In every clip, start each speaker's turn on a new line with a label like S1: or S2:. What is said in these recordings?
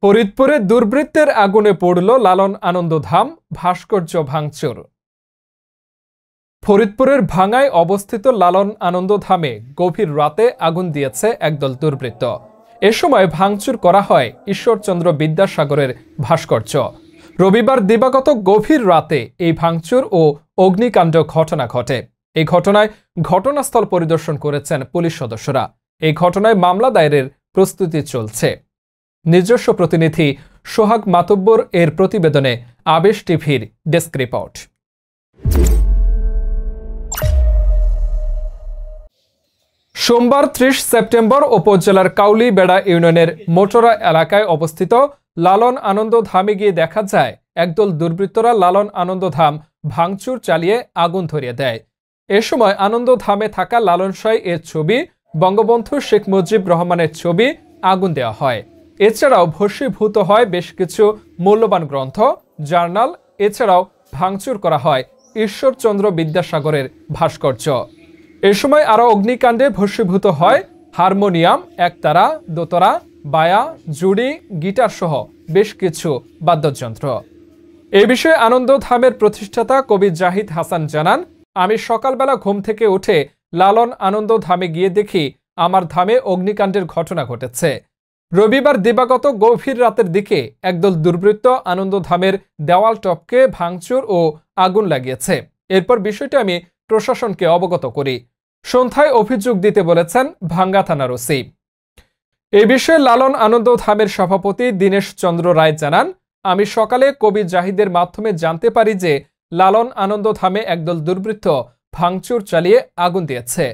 S1: ফরিদপুরে দুর্বৃত্তের আগুনে পড়ল লালন আনন্দধাম, ভাস্কর্য ভাঙচুর। ফরিদপুরের ভাঙ্গায় অবস্থিত লালন আনন্দধামে গভীর রাতে আগুন দিয়েছে একদল দুর্বৃত্ত। এ সময় ভাঙচুর করা হয় ঈশ্বরচন্দ্র বিদ্যাসাগরের ভাস্কর্য। রবিবার দিবাগত গভীর রাতে এই ভাঙচুর ও অগ্নিকাণ্ড ঘটনা ঘটে। এই ঘটনায় ঘটনাস্থল পরিদর্শন করেছেন পুলিশ সদস্যরা। এই ঘটনায় মামলা দায়েরের প্রস্তুতি চলছে। নিজস্ব প্রতিনিধি সোহাগ মাতব্বর এর প্রতিবেদনে আবেশ টিভির ডেস্ক রিপোর্ট। সোমবার 30 সেপ্টেম্বর উপজেলার কাউলিবেড়া ইউনিয়নের মোটরা এলাকায় অবস্থিত লালন আনন্দধামে গিয়ে দেখা যায় একদল দুর্বৃত্তরা লালন আনন্দধাম ভাঙচুর চালিয়ে আগুন ধরিয়ে দেয়। এ সময় আনন্দধামে থাকা লালনশাই এর ছবি, বঙ্গবন্ধু শেখ মুজিব রহমানের ছবি আগুন দেওয়া হয়। এছাড়াও ভস্মীভূত হয় বেশ কিছু মূল্যবান গ্রন্থ, জার্নাল। এছাড়াও ভাঙচুর করা হয় ঈশ্বরচন্দ্র বিদ্যাসাগরের ভাস্কর্য। এ সময় আরও অগ্নিকাণ্ডে ভস্মীভূত হয় হারমোনিয়াম, একতারা, দোতরা, বায়া, জুড়ি, গিটার সহ বেশ কিছু বাদ্যযন্ত্র। এ বিষয়ে আনন্দধামের প্রতিষ্ঠাতা কবি জাহিদ হাসান জানান, আমি সকালবেলা ঘুম থেকে উঠে লালন আনন্দধামে গিয়ে দেখি আমার ধামে অগ্নিকাণ্ডের ঘটনা ঘটেছে। রবিবার দিবাগত গভীর রাতের দিকে একদল দুর্বৃত্ত আনন্দধামের দেওয়াল টপকে ভাঙচুর ও আগুন লাগিয়েছে। এরপর বিষয়টি আমি প্রশাসনকে অবগত করি। সন্ধ্যায় অভিযোগ দিতে বলেছেন ভাঙ্গা থানার ওসি। এই বিষয়ে লালন আনন্দধামের সভাপতি দীনেশ চন্দ্র রায় জানান, আমি সকালে কবি জাহিদের মাধ্যমে জানতে পারি যে লালন আনন্দধামে একদল দুর্বৃত্ত ভাঙচুর চালিয়ে আগুন দিয়েছে।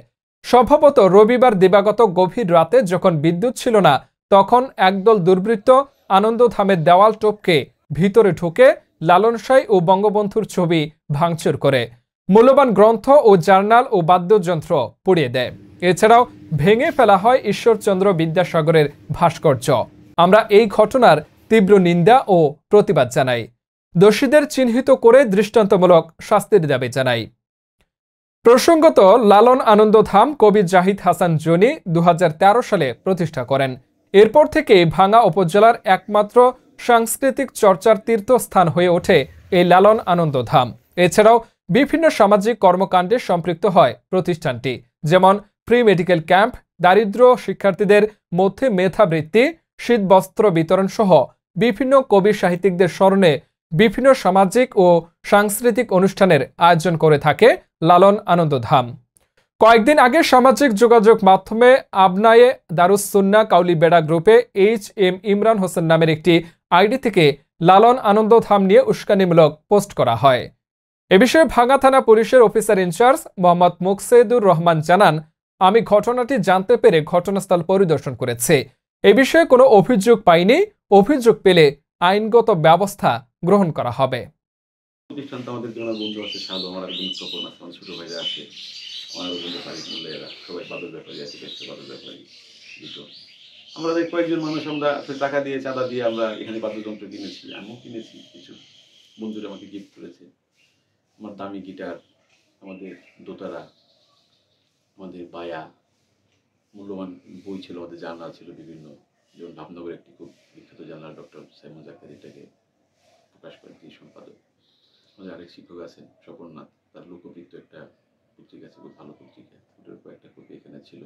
S1: সম্ভবত রবিবার দিবাগত গভীর রাতে যখন বিদ্যুৎ ছিল না, তখন একদল দুর্বৃত্ত আনন্দধামের দেওয়াল টপকে ভিতরে ঢুকে লালনশাই ও বঙ্গবন্ধুর ছবি ভাঙচুর করে মূল্যবান গ্রন্থ ও জার্নাল ও বাদ্যযন্ত্র পুড়িয়ে দেয়। এছাড়াও ভেঙে ফেলা হয় ঈশ্বরচন্দ্র বিদ্যাসাগরের ভাস্কর্য। আমরা এই ঘটনার তীব্র নিন্দা ও প্রতিবাদ জানাই। দোষীদের চিহ্নিত করে দৃষ্টান্তমূলক শাস্তির দাবি জানাই। প্রসঙ্গত, লালন আনন্দধাম কবি জাহিদ হাসান জনি 2013 সালে প্রতিষ্ঠা করেন। এরপর থেকে ভাঙ্গা উপজেলার একমাত্র সাংস্কৃতিক চর্চার তীর্থস্থান হয়ে ওঠে এই লালন আনন্দধাম। এছাড়াও বিভিন্ন সামাজিক কর্মকাণ্ডে সম্পৃক্ত হয় প্রতিষ্ঠানটি, যেমন ফ্রি মেডিকেল ক্যাম্প, দারিদ্র শিক্ষার্থীদের মধ্যে মেধাবৃত্তি, শীত বস্ত্র বিতরণ সহ বিভিন্ন কবি সাহিত্যিকদের স্মরণে বিভিন্ন সামাজিক ও সাংস্কৃতিক অনুষ্ঠানের আয়োজন করে থাকে লালন আনন্দধাম। কয়েকদিন আগে সামাজিক যোগাযোগ মাধ্যমে আবনায়ে দারুস সুন্নাহ কাউলিবেড়া গ্রুপে HM ইমরান হোসেন নামের একটি আইডি থেকে লালন আনন্দধাম নিয়ে উস্কানিমূলক পোস্ট করা হয়। এ বিষয়ে ভাঙ্গা থানা পুলিশের অফিসার ইনচার্জ মোহাম্মদ মুকসেদুর রহমান জানান, আমি ঘটনাটি জানতে পেরে ঘটনাস্থল পরিদর্শন করেছি। এ বিষয়ে কোনো অভিযোগ পাইনি। অভিযোগ পেলে আইনগত ব্যবস্থা গ্রহণ করা হবে।
S2: প্রতিষ্ঠানটা আমাদের জন্য বন্ধু আছে, সাধু আমার একদম তপন আছে, আমার ছোট ভাইরা আছে, আমার বন্ধু বাড়ির মূল্যেরা সবাই বাদল ব্যাপারী আছে, বেশ বাদল ব্যাপারী দুটো। আমরা কয়েকজন মানুষ আমরা টাকা দিয়ে চাঁদা দিয়ে আমরা এখানে বাদ্যযন্ত্র কিনেছি, আমিও কিনেছি, কিছু বন্ধুরা আমাকে গিফট করেছে। আমার দামি গিটার, আমাদের দোতারা, আমাদের বায়া, মূল্যবান বই ছিল, আমাদের জার্নাল ছিল বিভিন্ন, যেমন ভাবনগরের একটি খুব বিখ্যাত জার্নাল ডক্টর সাইমন জাকারি, এটাকে প্রকাশ করেন তিনি সম্পাদক। আমাদের আরেক শিক্ষক আছেন স্বপননাথ, তার লোকবৃত্ত একটা পত্রিকা আছে, খুব ভালো পত্রিকা, ওটার কয়েকটা কপি এখানে ছিল।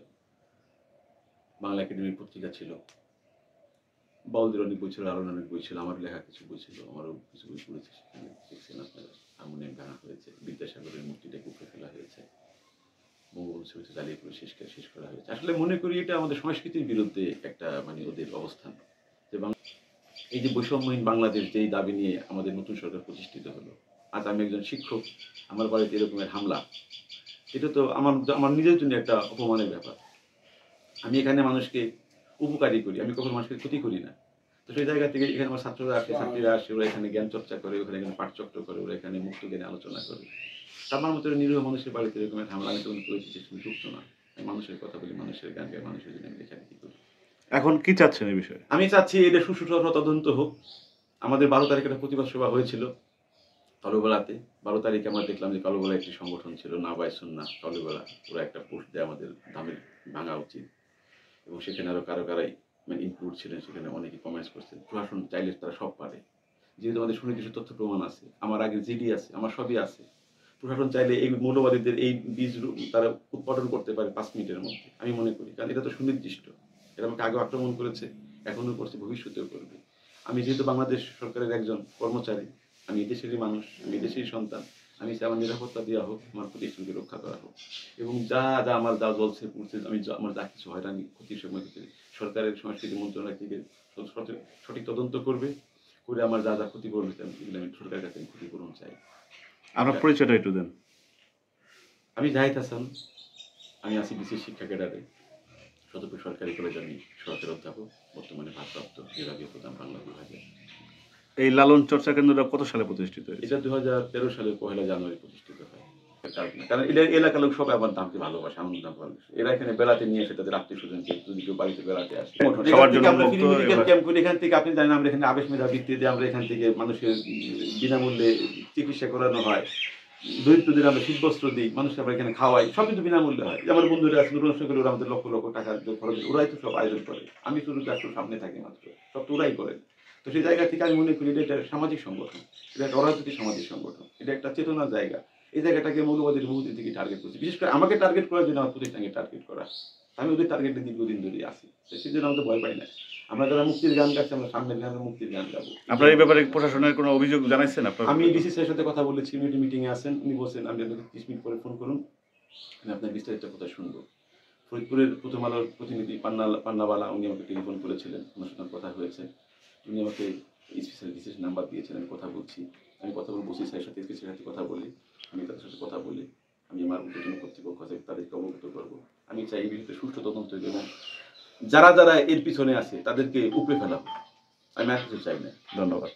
S2: বাংলা একাডেমির পত্রিকা ছিল, বাউলদের অনেক বই ছিল, আরো অনেক বই ছিল, আমার লেখা কিছু বই ছিল, আমারও কিছু বই পড়েছে। সেখানে দেখছেন আপনারা হারমোনিয়াম ভাঙা হয়েছে, বিদ্যাসাগরের মূর্তিটাকে উপরে ফেলা হয়েছে, বঙ্গবন্ধু ছবিতে জ্বালিয়ে পুরো শেষ করা হয়েছে। আসলে মনে করি এটা আমাদের সংস্কৃতির বিরুদ্ধে একটা ওদের অবস্থান। যে এই যে বৈষম্যহীন বাংলাদেশ, যেই দাবি নিয়ে আমাদের নতুন সরকার প্রতিষ্ঠিত হলো, আজ আমি একজন শিক্ষক, আমার বাড়িতে এরকমের হামলা, এটা তো আমার নিজের জন্য একটা অপমানের ব্যাপার। আমি এখানে মানুষকে উপকারী করি, আমি কখনো মানুষকে ক্ষতি করি না। তো সেই জায়গা থেকে এখানে আমার ছাত্রীরা আসে, ওরা এখানে জ্ঞান চর্চা করে, ওখানে পাঠচক্র করে, ওরা এখানে মুক্ত জ্ঞানে আলোচনা করে। আমার মতো নিরীহ মানুষের বাড়িতে এরকমের হামলা আমি তখন করেছি, সে যুক্ত না। আমি মানুষের কথা বলি, মানুষের গান গাই, মানুষের জন্য আমি লেখালেখি করি।
S3: এখন কি চাচ্ছেন এই বিষয়ে?
S2: আমি চাচ্ছি এটা সুষ্ঠু তদন্ত হোক। আমাদের 12 তারিখে একটা প্রতিবাদ সভা হয়েছিল কালুবেলাতে। 12 তারিখে আমরা দেখলাম যে কালুবেলা একটি সংগঠন ছিল নাবায় সুন্নাহ কালুবেলা, ওরা একটা পোস্ট দেয় আমাদের ধামের ভাঙা উচিত, এবং সেখানে আরো কারাই মানে ইনক্লুড ছিলেন, সেখানে অনেকে কমেন্টস করছেন। প্রশাসন চাইলে তারা সব পারে, যেহেতু আমাদের সুনির্দিষ্ট তথ্য প্রমাণ আছে, আমার আগে জিডি আছে, আমার সবই আছে। প্রশাসন চাইলে এই মৌলবাদীদের এই বীজ তারা উৎপাদন করতে পারে 5 মিনিটের মধ্যে, আমি মনে করি। কারণ এটা তো সুনির্দিষ্ট, এটা আমাকে আগেও আক্রমণ করেছে, এখনো করছে, ভবিষ্যতেও করবে। আমি যেহেতু বাংলাদেশ সরকারের একজন কর্মচারী, আমি এই দেশেরই মানুষ, আমি এই দেশেরই সন্তান, আমি চাই আমার নিরাপত্তা দেওয়া হোক, আমার প্রতিষ্ঠানকে রক্ষা করা হোক, এবং আমার যা জ্বলছে পুড়ছে, আমার যা কিছু হয়রানি ক্ষতির সময় ক্ষেত্রে সরকারের সংস্কৃতি মন্ত্রণালয় থেকে সঠিক তদন্ত করবে, করে আমার যা যা ক্ষতি করবে আমি সরকারের কাছে ক্ষতিপূরণ চাই।
S3: আপনার পরিচয়টা একটু দেন।
S2: আমি জাহিদ হাসান, আমি আছি বিশেষ শিক্ষা ক্যাডারে, সদরপুর সরকারি কলেজে আমি সহকারী অধ্যাপক, বর্তমানে ভারপ্রাপ্ত বিভাগীয় প্রধান বাংলা বিভাগে।
S3: এই লালন চর্চা কেন্দ্রটা কত সালে প্রতিষ্ঠিত হয়েছে?
S2: এটা 2013 সালের 1 জানুয়ারি প্রতিষ্ঠিত হয়। কারণ এলাকার লোক সবাই আমার দামকে ভালোবাসে, আনন্দ দাম ভালোবাসে। এরা এখানে বেড়াতে নিয়ে এসে তাদের আত্মীয় স্বজনকে, যদি কেউ বাড়িতে বেড়াতে আসে,
S3: সবার জন্য
S2: আমরা ফ্রি মেডিকেল ক্যাম্প করি। এখান থেকে আপনি জানেন, আমরা এখানে আবেশ মেধা ভিত্তিতে আমরা এখান থেকে মানুষের বিনামূল্যে চিকিৎসা করানো হয়। দরিদ্রদের আমরা শীতবস্ত্র দিই, মানুষকে আমরা এখানে খাওয়াই, সব কিন্তু বিনামূল্যে হয়। আমার বন্ধুরা আছে নুরুল করে, ওরা আমাদের লক্ষ লক্ষ টাকা খরচ, ওরাই তো সব আয়োজন করে, আমি শুধু একটু সামনে থাকি মাত্র, সব তো ওরাই করেন। তো সেই জায়গা থেকে আমি মনে করি এটা একটা সামাজিক সংগঠন, এটা একটা অরাজনৈতিক সামাজিক সংগঠন, এটা একটা চেতনার জায়গা। এই জায়গাটাকে মৌলবাদীর বহুদিন থেকে টার্গেট করছে, বিশেষ করে আমাকে টার্গেট করার জন্য আমার প্রতিষ্ঠানকে টার্গেট করা। আমি ওদের টার্গেটে দীর্ঘদিন ধরে আছি, সেই জন্য আমরা তো ভয় পাই না। আমরা যারা মুক্তির গান গাচ্ছি, আমরা সামনের গানে মুক্তির গান গাবো।
S3: আপনার এই ব্যাপারে প্রশাসনের কোনো অভিযোগ জানাইছেন?
S2: আমি ডিসি স্যারের সাথে কথা বলেছি, মিটিং এ আছেন, উনি বলছেন আমি আপনাকে 30 মিনিট পরে ফোন করুন, আমি আপনার বিস্তারিত কথা শুনবো। ফরিদপুরের প্রথম আলোর প্রতিনিধি পান্নাওয়ালা, উনি আমাকে টেলিফোন করেছিলেন, ওনার সাথে কথা হয়েছে। উনি আমাকে স্পেশাল বিশেষ নাম্বার দিয়েছেন, আমি কথা বলছি। আমি কথা বলবো ওসি স্যারের সাথে, স্পেশাল সাথে কথা বলি, আমি তাদের সাথে কথা বলি, আমি আমার উদ্বোধন কর্তৃপক্ষ আছে তাদেরকে অবগত করবো। আমি চাই এই বিষয়টা সুষ্ঠু তদন্ত হইবে এবং যারা যারা এর পিছনে আছে তাদেরকে উপড়ে ফেলা হোক। আমি আর কিছু চাই না।
S3: ধন্যবাদ।